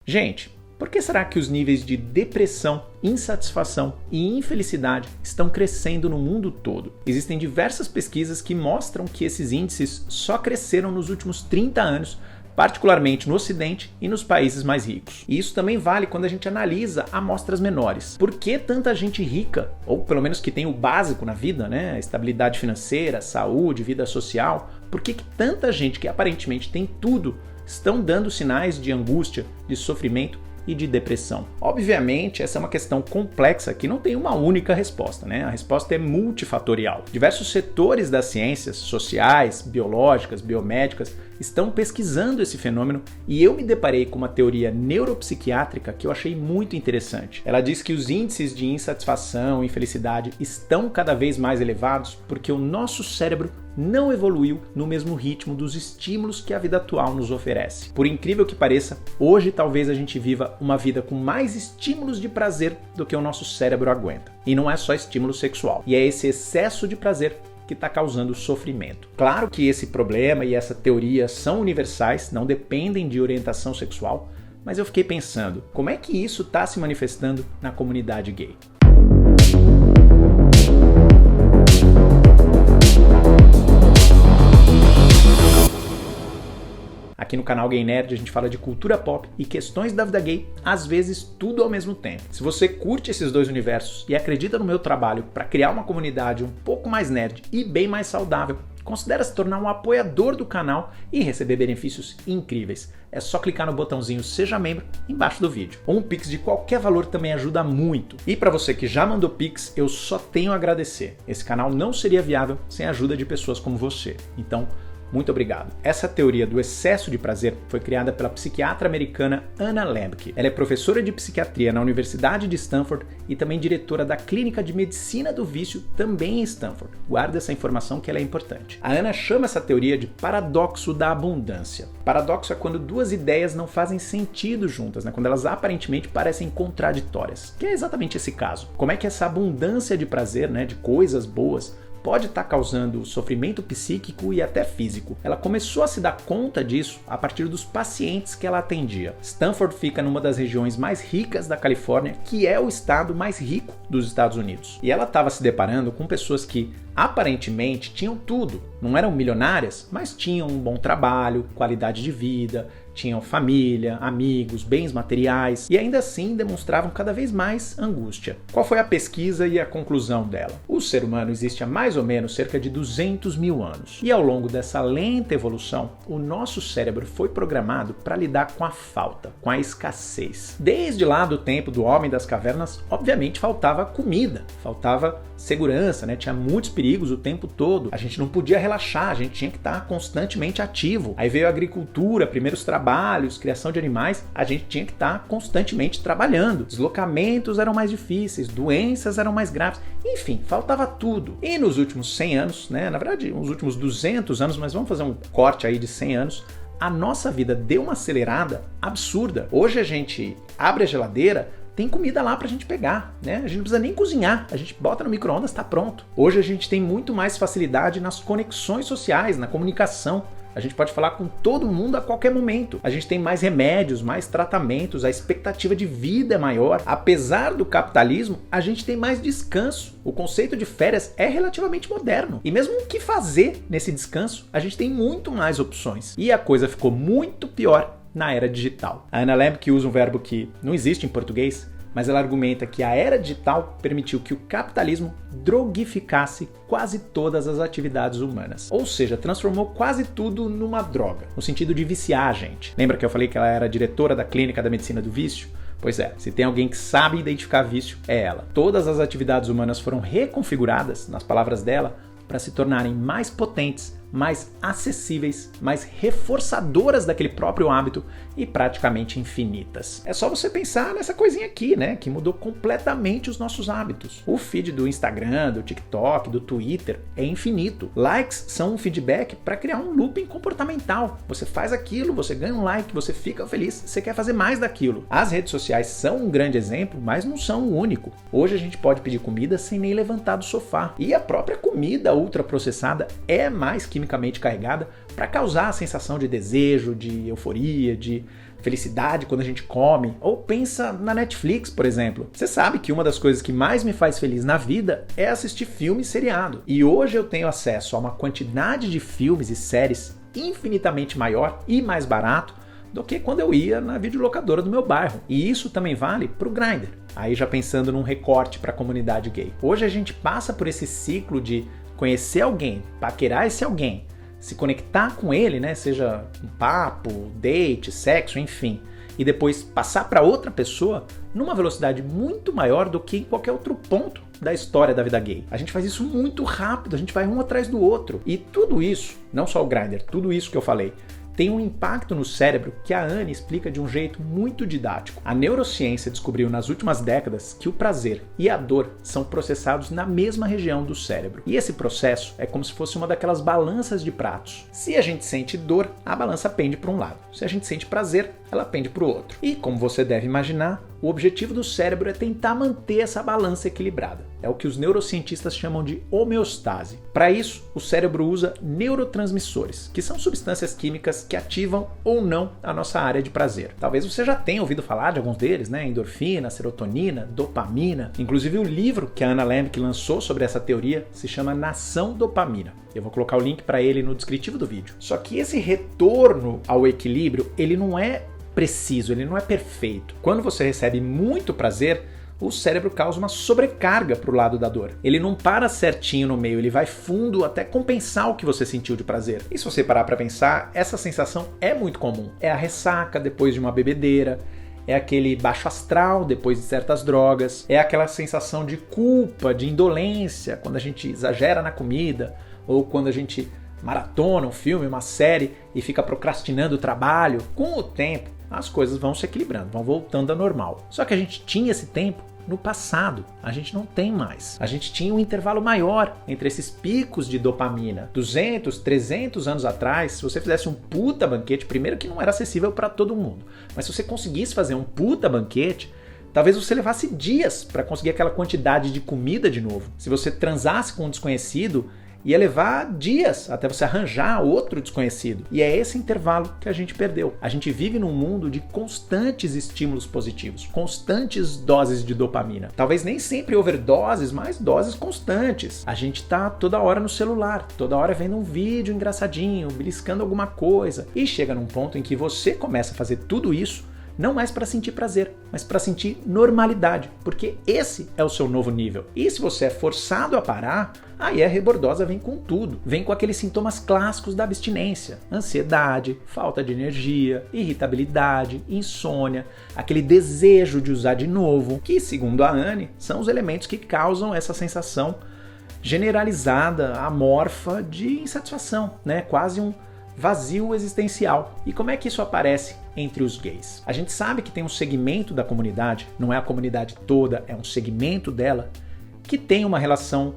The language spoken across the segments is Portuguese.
Gente, por que será que os níveis de depressão, insatisfação e infelicidade estão crescendo no mundo todo? Existem diversas pesquisas que mostram que esses índices só cresceram nos últimos 30 anos, particularmente no Ocidente e nos países mais ricos. E isso também vale quando a gente analisa amostras menores. Por que tanta gente rica, ou pelo menos que tem o básico na vida, né? Estabilidade financeira, saúde, vida social, por que tanta gente que aparentemente tem tudo estão dando sinais de angústia, de sofrimento e de depressão? Obviamente, essa é uma questão complexa que não tem uma única resposta, né? A resposta é multifatorial. Diversos setores das ciências sociais, biológicas, biomédicas estão pesquisando esse fenômeno e eu me deparei com uma teoria neuropsiquiátrica que eu achei muito interessante. Ela diz que os índices de insatisfação e infelicidade estão cada vez mais elevados porque o nosso cérebro não evoluiu no mesmo ritmo dos estímulos que a vida atual nos oferece. Por incrível que pareça, hoje talvez a gente viva uma vida com mais estímulos de prazer do que o nosso cérebro aguenta. E não é só estímulo sexual, e é esse excesso de prazer que está causando sofrimento. Claro que esse problema e essa teoria são universais, não dependem de orientação sexual, mas eu fiquei pensando, como é que isso está se manifestando na comunidade gay? Aqui no canal Gay Nerd a gente fala de cultura pop e questões da vida gay, às vezes tudo ao mesmo tempo. Se você curte esses dois universos e acredita no meu trabalho para criar uma comunidade um pouco mais nerd e bem mais saudável, considere se tornar um apoiador do canal e receber benefícios incríveis. É só clicar no botãozinho Seja Membro embaixo do vídeo. Um Pix de qualquer valor também ajuda muito. E para você que já mandou Pix, eu só tenho a agradecer. Esse canal não seria viável sem a ajuda de pessoas como você. Então, muito obrigado. Essa teoria do excesso de prazer foi criada pela psiquiatra americana Anna Lembke. Ela é professora de psiquiatria na Universidade de Stanford e também diretora da Clínica de Medicina do Vício, também em Stanford. Guarda essa informação que ela é importante. A Anna chama essa teoria de paradoxo da abundância. Paradoxo é quando duas ideias não fazem sentido juntas, né? Quando elas aparentemente parecem contraditórias, que é exatamente esse caso. Como é que essa abundância de prazer, né, de coisas boas, pode estar causando sofrimento psíquico e até físico. Ela começou a se dar conta disso a partir dos pacientes que ela atendia. Stanford fica numa das regiões mais ricas da Califórnia, que é o estado mais rico dos Estados Unidos. E ela estava se deparando com pessoas que aparentemente tinham tudo. Não eram milionárias, mas tinham um bom trabalho, qualidade de vida, tinham família, amigos, bens materiais e ainda assim demonstravam cada vez mais angústia. Qual foi a pesquisa e a conclusão dela? O ser humano existe há mais ou menos cerca de 200 mil anos e ao longo dessa lenta evolução, o nosso cérebro foi programado para lidar com a falta, com a escassez. Desde lá do tempo do homem das cavernas, obviamente faltava comida, faltava segurança, né? Tinha muitos perigos o tempo todo. A gente não podia relaxar, a gente tinha que estar constantemente ativo. Aí veio a agricultura, primeiros trabalhos, criação de animais, a gente tinha que estar constantemente trabalhando. Deslocamentos eram mais difíceis, doenças eram mais graves, enfim, faltava tudo. E nos últimos 100 anos, né? Na verdade, nos últimos 200 anos, mas vamos fazer um corte aí de 100 anos, a nossa vida deu uma acelerada absurda. Hoje a gente abre a geladeira, tem comida lá pra gente pegar, né? A gente não precisa nem cozinhar, a gente bota no micro-ondas, tá pronto. Hoje a gente tem muito mais facilidade nas conexões sociais, na comunicação. A gente pode falar com todo mundo a qualquer momento. A gente tem mais remédios, mais tratamentos, a expectativa de vida é maior. Apesar do capitalismo, a gente tem mais descanso. O conceito de férias é relativamente moderno. E mesmo o que fazer nesse descanso, a gente tem muito mais opções. E a coisa ficou muito pior na era digital. A Anna Lembke usa um verbo que não existe em português, mas ela argumenta que a era digital permitiu que o capitalismo drogificasse quase todas as atividades humanas. Ou seja, transformou quase tudo numa droga, no sentido de viciar a gente. Lembra que eu falei que ela era diretora da Clínica da Medicina do Vício? Pois é, se tem alguém que sabe identificar vício, é ela. Todas as atividades humanas foram reconfiguradas, nas palavras dela, para se tornarem mais potentes, mais acessíveis, mais reforçadoras daquele próprio hábito e praticamente infinitas. É só você pensar nessa coisinha aqui, né, que mudou completamente os nossos hábitos. O feed do Instagram, do TikTok, do Twitter é infinito. Likes são um feedback para criar um looping comportamental. Você faz aquilo, você ganha um like, você fica feliz, você quer fazer mais daquilo. As redes sociais são um grande exemplo, mas não são o único. Hoje a gente pode pedir comida sem nem levantar do sofá. E a própria comida ultraprocessada é mais quimicamente carregada para causar a sensação de desejo, de euforia, de felicidade quando a gente come, ou pensa na Netflix, por exemplo. Você sabe que uma das coisas que mais me faz feliz na vida é assistir filme e seriado. E hoje eu tenho acesso a uma quantidade de filmes e séries infinitamente maior e mais barato do que quando eu ia na videolocadora do meu bairro. E isso também vale pro Grindr. Aí já pensando num recorte para a comunidade gay. Hoje a gente passa por esse ciclo de conhecer alguém, paquerar esse alguém, se conectar com ele, né, seja um papo, date, sexo, enfim, e depois passar para outra pessoa numa velocidade muito maior do que em qualquer outro ponto da história da vida gay. A gente faz isso muito rápido, a gente vai um atrás do outro. E tudo isso, não só o Grindr, tudo isso que eu falei, tem um impacto no cérebro que a Anne explica de um jeito muito didático. A neurociência descobriu nas últimas décadas que o prazer e a dor são processados na mesma região do cérebro. E esse processo é como se fosse uma daquelas balanças de pratos. Se a gente sente dor, a balança pende para um lado. Se a gente sente prazer, ela pende para o outro. E como você deve imaginar, o objetivo do cérebro é tentar manter essa balança equilibrada. É o que os neurocientistas chamam de homeostase. Para isso, o cérebro usa neurotransmissores, que são substâncias químicas que ativam ou não a nossa área de prazer. Talvez você já tenha ouvido falar de alguns deles, né? Endorfina, serotonina, dopamina. Inclusive o livro que a Anna Lembke lançou sobre essa teoria se chama Nação Dopamina. Eu vou colocar o link para ele no descritivo do vídeo. Só que esse retorno ao equilíbrio, ele não é preciso, ele não é perfeito. Quando você recebe muito prazer, o cérebro causa uma sobrecarga para o lado da dor. Ele não para certinho no meio, ele vai fundo até compensar o que você sentiu de prazer. E se você parar para pensar, essa sensação é muito comum. É a ressaca depois de uma bebedeira, é aquele baixo astral depois de certas drogas, é aquela sensação de culpa, de indolência quando a gente exagera na comida, ou quando a gente maratona um filme, uma série e fica procrastinando o trabalho. Com o tempo, as coisas vão se equilibrando, vão voltando ao normal. Só que a gente tinha esse tempo no passado, a gente não tem mais. A gente tinha um intervalo maior entre esses picos de dopamina. 200, 300 anos atrás, se você fizesse um puta banquete, primeiro que não era acessível para todo mundo, mas se você conseguisse fazer um puta banquete, talvez você levasse dias para conseguir aquela quantidade de comida de novo. Se você transasse com um desconhecido, ia levar dias até você arranjar outro desconhecido. E é esse intervalo que a gente perdeu. A gente vive num mundo de constantes estímulos positivos, constantes doses de dopamina. Talvez nem sempre overdoses, mas doses constantes. A gente tá toda hora no celular, toda hora vendo um vídeo engraçadinho, beliscando alguma coisa. E chega num ponto em que você começa a fazer tudo isso não mais para sentir prazer, mas para sentir normalidade, porque esse é o seu novo nível. E se você é forçado a parar, aí a rebordosa vem com tudo. Vem com aqueles sintomas clássicos da abstinência: ansiedade, falta de energia, irritabilidade, insônia, aquele desejo de usar de novo, que, segundo a Anne, são os elementos que causam essa sensação generalizada, amorfa de insatisfação, né? Quase um vazio existencial. E como é que isso aparece entre os gays? A gente sabe que tem um segmento da comunidade, não é a comunidade toda, é um segmento dela, que tem uma relação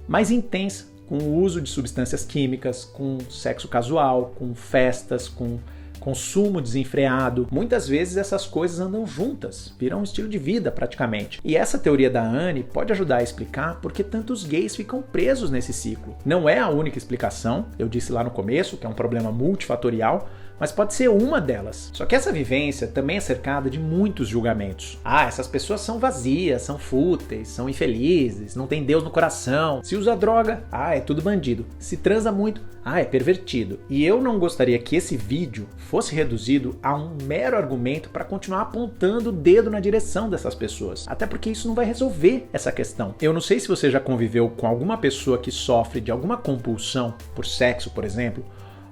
mais intensa com o uso de substâncias químicas, com sexo casual, com festas, com consumo desenfreado. Muitas vezes essas coisas andam juntas, viram um estilo de vida praticamente. E essa teoria da Anne pode ajudar a explicar por que tantos gays ficam presos nesse ciclo. Não é a única explicação, eu disse lá no começo que é um problema multifatorial, mas pode ser uma delas. Só que essa vivência também é cercada de muitos julgamentos. Ah, essas pessoas são vazias, são fúteis, são infelizes, não tem Deus no coração. Se usa droga, ah, é tudo bandido. Se transa muito, ah, é pervertido. E eu não gostaria que esse vídeo fosse reduzido a um mero argumento para continuar apontando o dedo na direção dessas pessoas. Até porque isso não vai resolver essa questão. Eu não sei se você já conviveu com alguma pessoa que sofre de alguma compulsão por sexo, por exemplo,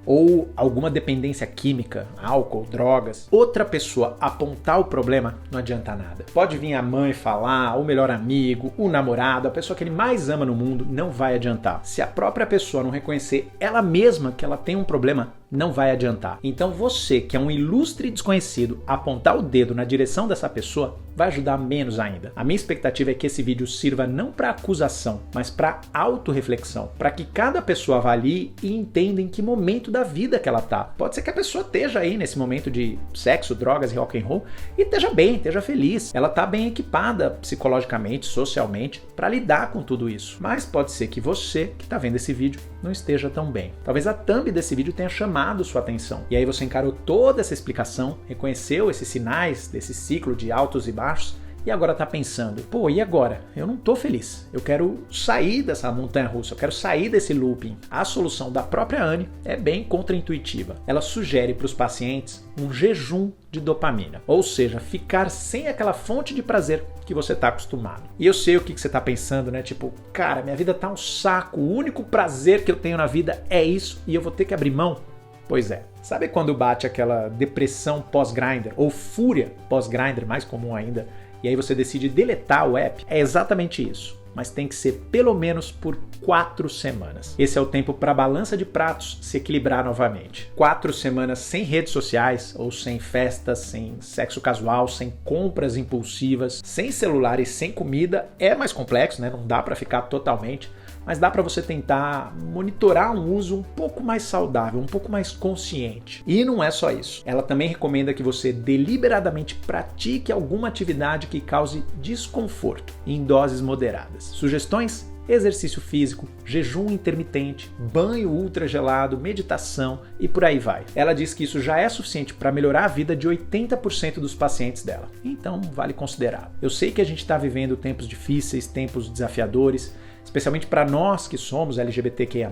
ou alguma dependência química, álcool, drogas. Outra pessoa apontar o problema não adianta nada. Pode vir a mãe falar, o melhor amigo, o namorado, a pessoa que ele mais ama no mundo, não vai adiantar. Se a própria pessoa não reconhecer ela mesma que ela tem um problema, não vai adiantar. Então você, que é um ilustre desconhecido, apontar o dedo na direção dessa pessoa vai ajudar menos ainda. A minha expectativa é que esse vídeo sirva não para acusação, mas para autorreflexão, para que cada pessoa avalie e entenda em que momento da vida que ela tá. Pode ser que a pessoa esteja aí nesse momento de sexo, drogas e rock and roll e esteja bem, esteja feliz. Ela tá bem equipada psicologicamente, socialmente, para lidar com tudo isso. Mas pode ser que você, que tá vendo esse vídeo, não esteja tão bem. Talvez a thumb desse vídeo tenha chamado sua atenção. E aí você encarou toda essa explicação, reconheceu esses sinais desse ciclo de altos e baixos, e agora tá pensando, pô, e agora? Eu não tô feliz. Eu quero sair dessa montanha-russa, eu quero sair desse looping. A solução da própria Anne é bem contraintuitiva. Ela sugere para os pacientes um jejum de dopamina, ou seja, ficar sem aquela fonte de prazer que você está acostumado. E eu sei o que você está pensando, né? Tipo, cara, minha vida tá um saco, o único prazer que eu tenho na vida é isso e eu vou ter que abrir mão? Pois é. Sabe quando bate aquela depressão pós-Grindr ou fúria pós-Grindr, mais comum ainda, e aí você decide deletar o app? É exatamente isso. Mas tem que ser pelo menos por 4 semanas. Esse é o tempo para a balança de pratos se equilibrar novamente. 4 semanas sem redes sociais, ou sem festas, sem sexo casual, sem compras impulsivas, sem celular e sem comida é mais complexo, né? Não dá para ficar totalmente, mas dá para você tentar monitorar um uso um pouco mais saudável, um pouco mais consciente. E não é só isso. Ela também recomenda que você deliberadamente pratique alguma atividade que cause desconforto em doses moderadas. Sugestões? Exercício físico, jejum intermitente, banho ultra gelado, meditação e por aí vai. Ela diz que isso já é suficiente para melhorar a vida de 80% dos pacientes dela. Então vale considerar. Eu sei que a gente está vivendo tempos difíceis, tempos desafiadores, especialmente para nós que somos LGBTQIA+,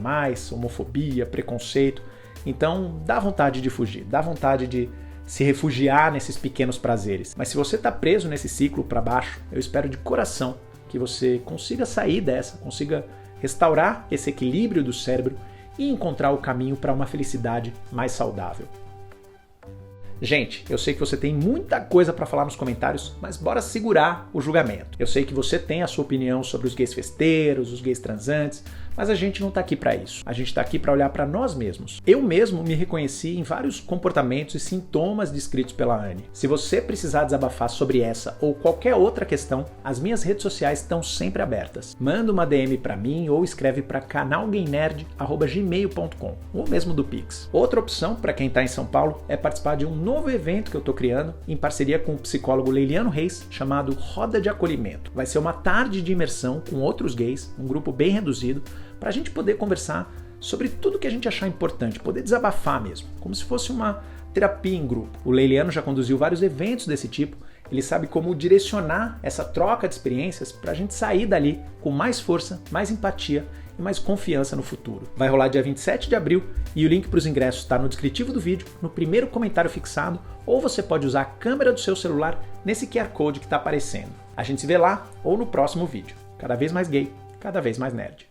homofobia, preconceito. Então dá vontade de fugir, dá vontade de se refugiar nesses pequenos prazeres. Mas se você está preso nesse ciclo para baixo, eu espero de coração que você consiga sair dessa, consiga restaurar esse equilíbrio do cérebro e encontrar o caminho para uma felicidade mais saudável. Gente, eu sei que você tem muita coisa para falar nos comentários, mas bora segurar o julgamento. Eu sei que você tem a sua opinião sobre os gays festeiros, os gays transantes, mas a gente não tá aqui para isso. A gente tá aqui para olhar para nós mesmos. Eu mesmo me reconheci em vários comportamentos e sintomas descritos pela Anne. Se você precisar desabafar sobre essa ou qualquer outra questão, as minhas redes sociais estão sempre abertas. Manda uma DM para mim ou escreve para canalgaynerd@gmail.com ou mesmo do Pix. Outra opção para quem tá em São Paulo é participar de um novo evento que eu tô criando em parceria com o psicólogo Leiliano Reis, chamado Roda de Acolhimento. Vai ser uma tarde de imersão com outros gays, um grupo bem reduzido, para a gente poder conversar sobre tudo que a gente achar importante, poder desabafar mesmo, como se fosse uma terapia em grupo. O Leiliano já conduziu vários eventos desse tipo, ele sabe como direcionar essa troca de experiências para a gente sair dali com mais força, mais empatia e mais confiança no futuro. Vai rolar dia 27 de abril e o link para os ingressos está no descritivo do vídeo, no primeiro comentário fixado, ou você pode usar a câmera do seu celular nesse QR Code que está aparecendo. A gente se vê lá ou no próximo vídeo. Cada vez mais gay, cada vez mais nerd.